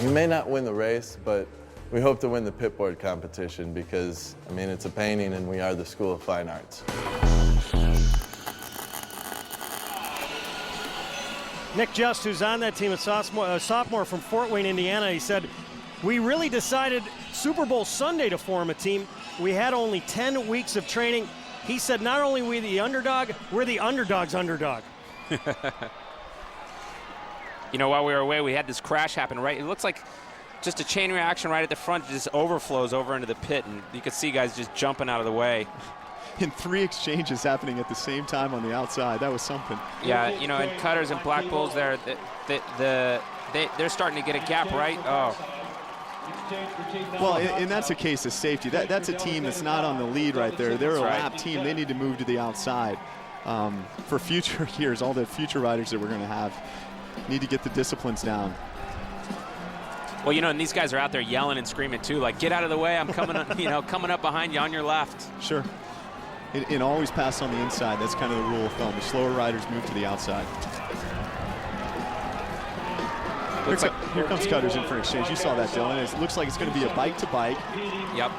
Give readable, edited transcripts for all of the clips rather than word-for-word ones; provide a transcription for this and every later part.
We may not win the race, but we hope to win the pitboard competition because, I mean, it's a painting and we are the School of Fine Arts. Nick Just, who's on that team, a sophomore from Fort Wayne, Indiana, he said, we really decided Super Bowl Sunday to form a team. We had only 10 weeks of training. He said, not only are we the underdog, we're the underdog's underdog. You know, while we were away, we had this crash happen, right? It looks like just a chain reaction right at the front. It just overflows over into the pit, and you could see guys just jumping out of the way. And 3 exchanges happening at the same time on the outside. That was something. Yeah, you know, and Cutters and Black Bulls there, they're starting to get a gap, right? Oh. Well, and that's a case of safety. That's a team that's not on the lead right there. They're a lap team. They need to move to the outside. For future years, all the future riders that we're going to have need to get the disciplines down. Well, you know, and these guys are out there yelling and screaming too, like, get out of the way, I'm coming up, you know, coming up behind you on your left. Sure. And always pass on the inside. That's kind of the rule of thumb. The slower riders move to the outside. Here comes Cutters in for an exchange. You saw that, Dylan. It looks like it's going to be a bike-to-bike. Yep.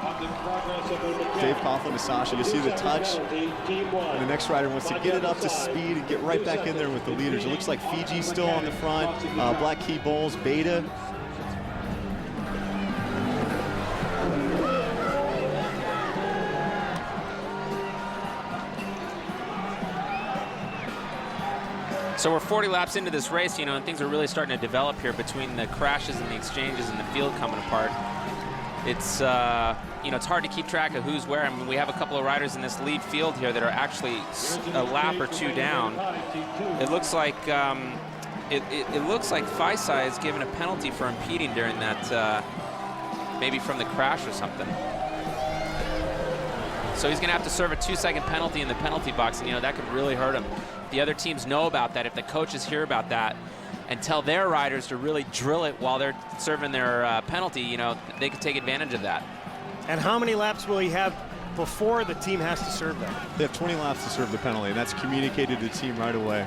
Dave Coughlin to Sasha. You see the touch. And the next rider wants to get it up to speed and get right back in there with the leaders. It looks like Fiji still on the front. Black Key Bulls, Beta. So we're 40 laps into this race, you know, and things are really starting to develop here between the crashes and the exchanges and the field coming apart. It's, you know, it's hard to keep track of who's where. I mean, we have a couple of riders in this lead field here that are actually a lap or 2 down. It looks like it looks like Faisai is given a penalty for impeding during that, maybe from the crash or something. So he's going to have to serve a 2-second penalty in the penalty box, and you know that could really hurt him. The other teams know about that. If the coaches hear about that and tell their riders to really drill it while they're serving their penalty, you know, they could take advantage of that. And how many laps will he have before the team has to serve that? They have 20 laps to serve the penalty, and that's communicated to the team right away.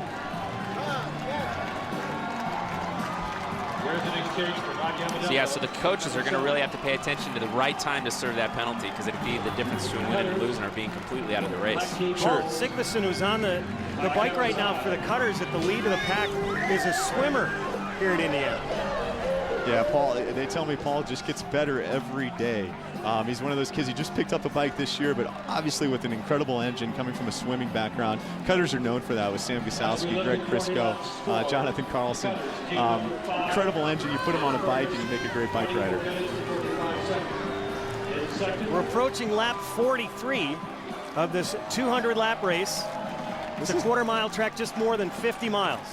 So yeah, so the coaches are going to really have to pay attention to the right time to serve that penalty, because it'd be the difference between winning and losing or being completely out of the race. Sure. Sigmason, who's on the bike right now for the Cutters at the lead of the pack, is a swimmer here at Indiana. Yeah, Paul, they tell me Paul just gets better every day. He's one of those kids, he just picked up a bike this year, but obviously with an incredible engine coming from a swimming background. Cutters are known for that with Sam Gosowski, Greg Crisco, Jonathan Carlson. Incredible engine, you put him on a bike and you make a great bike rider. We're approaching lap 43 of this 200-lap race. It's a quarter-mile track, just more than 50 miles.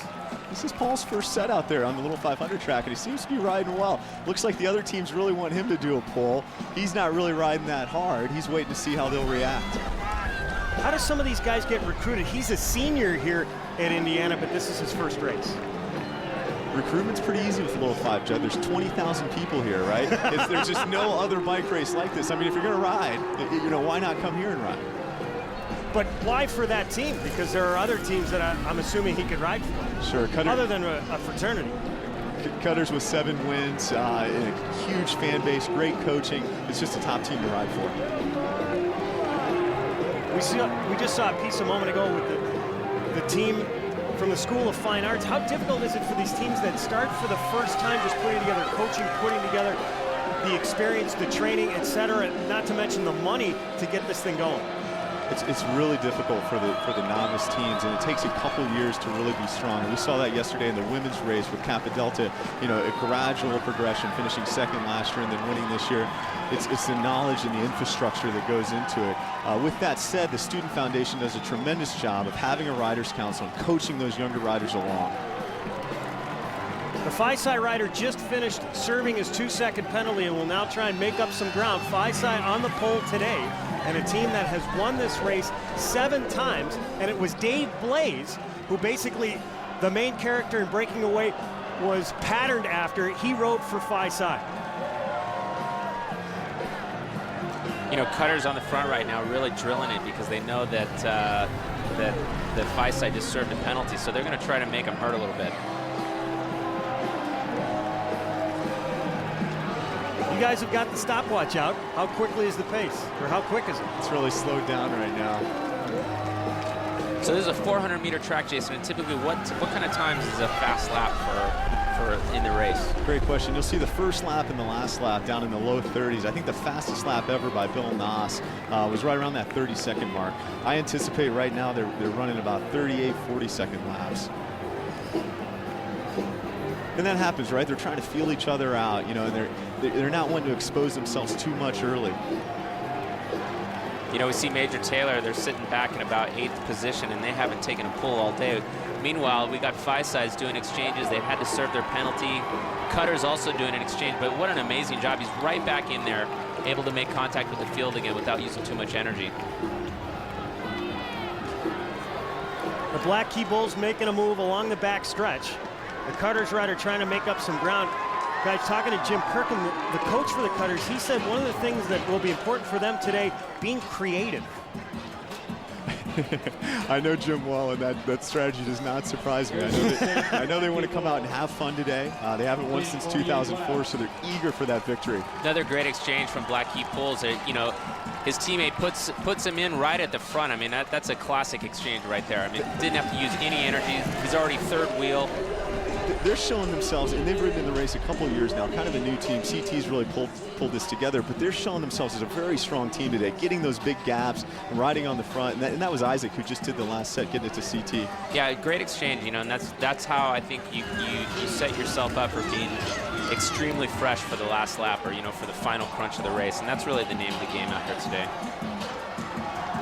This is Paul's first set out there on the little 500 track, and he seems to be riding well. Looks like the other teams really want him to do a pole. He's not really riding that hard. He's waiting to see how they'll react. How do some of these guys get recruited? He's a senior here at Indiana, but this is his first race. Recruitment's pretty easy with the Little 5, Judd. There's 20,000 people here, right? There's just no other bike race like this. I mean, if you're going to ride, you know, why not come here and ride? But why for that team? Because there are other teams that I'm assuming he could ride for. Sure. Other than a fraternity. Cutters with 7 wins, and a huge fan base, great coaching. It's just a top team to ride for. We just saw a piece a moment ago with the team from the School of Fine Arts. How difficult is it for these teams that start for the first time just putting together coaching, putting together the experience, the training, etc., not to mention the money to get this thing going? It's really difficult for the novice teams, and it takes a couple years to really be strong. And we saw that yesterday in the women's race with Kappa Delta, you know, a gradual progression, finishing second last year and then winning this year. It's the knowledge and the infrastructure that goes into it. With that said, the Student Foundation does a tremendous job of having a riders council and coaching those younger riders along. The Faisai rider just finished serving his 2-second penalty and will now try and make up some ground. Faisai on the pole today, and a team that has won this race 7 times, and it was Dave Blaze who basically, the main character in Breaking Away, was patterned after. He rode for Faisai. You know, Cutters on the front right now really drilling it because they know that that Faisai just served a penalty, so they're going to try to make him hurt a little bit. You guys have got the stopwatch out. How quickly is the pace? Or how quick is it? It's really slowed down right now. So this is a 400-meter track, Jason, and typically what kind of times is a fast lap for in the race? Great question. You'll see the first lap and the last lap down in the low 30s. I think the fastest lap ever by Bill Noss was right around that 30-second mark. I anticipate right now they're running about 38, 40-second laps. And that happens, right? They're trying to feel each other out, you know, and they're not wanting to expose themselves too much early. You know, we see Major Taylor, they're sitting back in about 8th position, and they haven't taken a pull all day. Meanwhile, we got Feisides doing exchanges. They've had to serve their penalty. Cutter's also doing an exchange, but what an amazing job. He's right back in there, able to make contact with the field again without using too much energy. The Black Key Bulls making a move along the back stretch. The Cutters rider trying to make up some ground. Guys, talking to Jim Kirkham, the coach for the Cutters, he said one of the things that will be important for them today, being creative. I know Jim well, and that strategy does not surprise me. I know they want to come out and have fun today. They haven't won since 2004, so they're eager for that victory. Another great exchange from Black Key Bulls. You know, his teammate puts him in right at the front. I mean, that's a classic exchange right there. I mean, didn't have to use any energy. He's already third wheel. They're showing themselves, and they've ridden in the race a couple of years now, kind of a new team. CT's really pulled this together, but they're showing themselves as a very strong team today, getting those big gaps and riding on the front. And that was Isaac who just did the last set, getting it to CT. Yeah, great exchange, you know, and that's how I think you set yourself up for being extremely fresh for the last lap, or, you know, for the final crunch of the race. And that's really the name of the game out there today.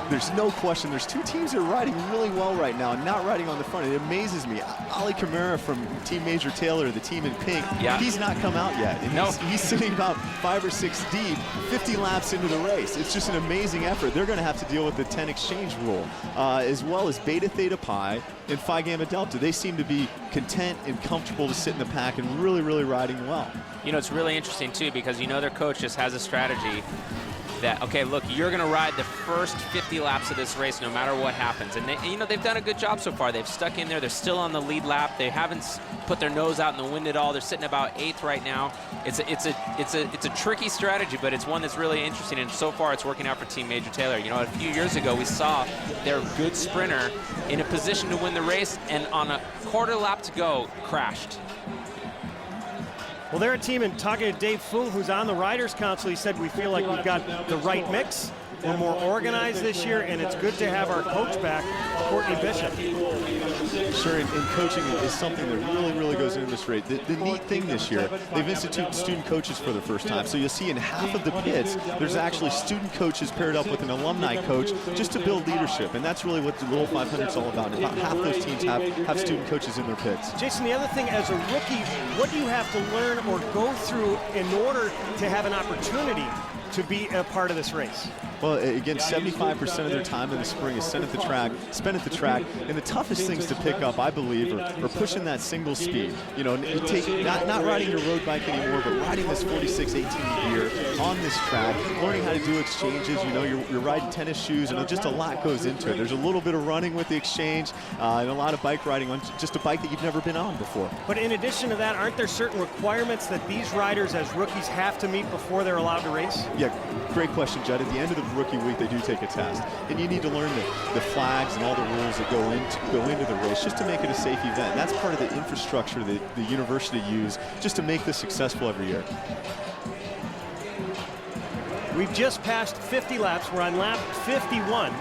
There's no question. There's two teams that are riding really well right now and not riding on the front. It amazes me. Ali Camara from Team Major Taylor, the team in pink, yeah, he's not come out yet. And no. he's sitting about 5 or 6 deep, 50 laps into the race. It's just an amazing effort. They're going to have to deal with the 10 exchange rule, as well as Beta Theta Pi and Phi Gamma Delta. They seem to be content and comfortable to sit in the pack and really, really riding well. You know, it's really interesting, too, because, you know, their coach just has a strategy that, okay, look, you're going to ride the first 50 laps of this race no matter what happens. And, you know, they've done a good job so far. They've stuck in there. They're still on the lead lap. They haven't put their nose out in the wind at all. They're sitting about 8th right now. It's a tricky strategy, but it's one that's really interesting, and so far it's working out for Team Major Taylor. You know, a few years ago we saw their good sprinter in a position to win the race, and on a quarter lap to go, crashed. Well, they're a team, and talking to Dave Fung, who's on the Riders Council, he said we feel like we've got the right mix. We're more organized this year, and it's good to have our coach back, Courtney Bishop. Sure, and coaching is something that really, really goes into this race. The neat thing this year, they've instituted student coaches for the first time. So you'll see in half of the pits, there's actually student coaches paired up with an alumni coach just to build leadership. And that's really what the Little 500 is all about. About half those teams have student coaches in their pits. Jason, the other thing, as a rookie, what do you have to learn or go through in order to have an opportunity to be a part of this race? Well, again, 75% of their time in the spring is spent at the track, and the toughest things to pick up, I believe, are pushing that single speed. You know, not riding your road bike anymore, but riding this 46-18 gear on this track, learning how to do exchanges. You know, you're riding tennis shoes, and just a lot goes into it. There's a little bit of running with the exchange, and a lot of bike riding on just a bike that you've never been on before. But in addition to that, aren't there certain requirements that these riders as rookies have to meet before they're allowed to race? Yeah, great question, Judd. At the end of the rookie week, they do take a test, and you need to learn the flags and all the rules that go into the race just to make it a safe event. That's part of the infrastructure that the university use just to make this successful every year. We've just passed 50 laps. We're on lap 51.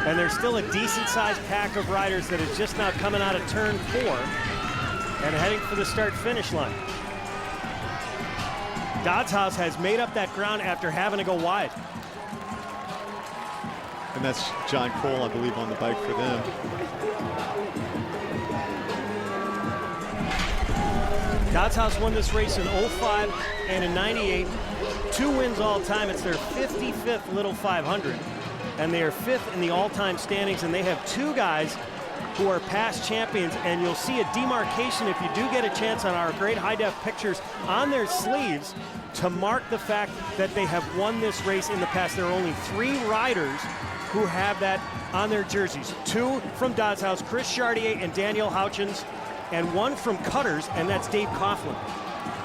And there's still a decent-sized pack of riders that is just now coming out of turn 4 and heading for the start-finish line. Dodds House has made up that ground after having to go wide. And that's John Cole, I believe, on the bike for them. Dodds House won this race in 05 and in 98. 2 wins all time. It's their 55th Little 500. And they are 5th in the all-time standings, and they have 2 guys who are past champions, and you'll see a demarcation if you do get a chance on our great high-def pictures on their sleeves to mark the fact that they have won this race in the past. There are only 3 riders who have that on their jerseys. 2 from Dodds House, Chris Chartier and Daniel Houchins, and 1 from Cutters, and that's Dave Coughlin.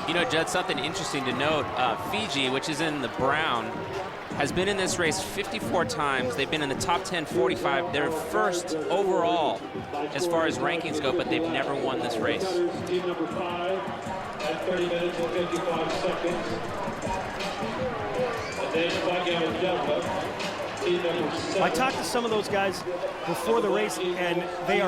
You know, Judd, something interesting to note, Fiji, which is in the brown, has been in this race 54 times. They've been in the top 10 45. They're first overall as far as rankings go, but they've never won this race. Team number 5 at 30 minutes and 55 seconds. And then Bagyama Delta, team number 7. I talked to some of those guys before the race, and they are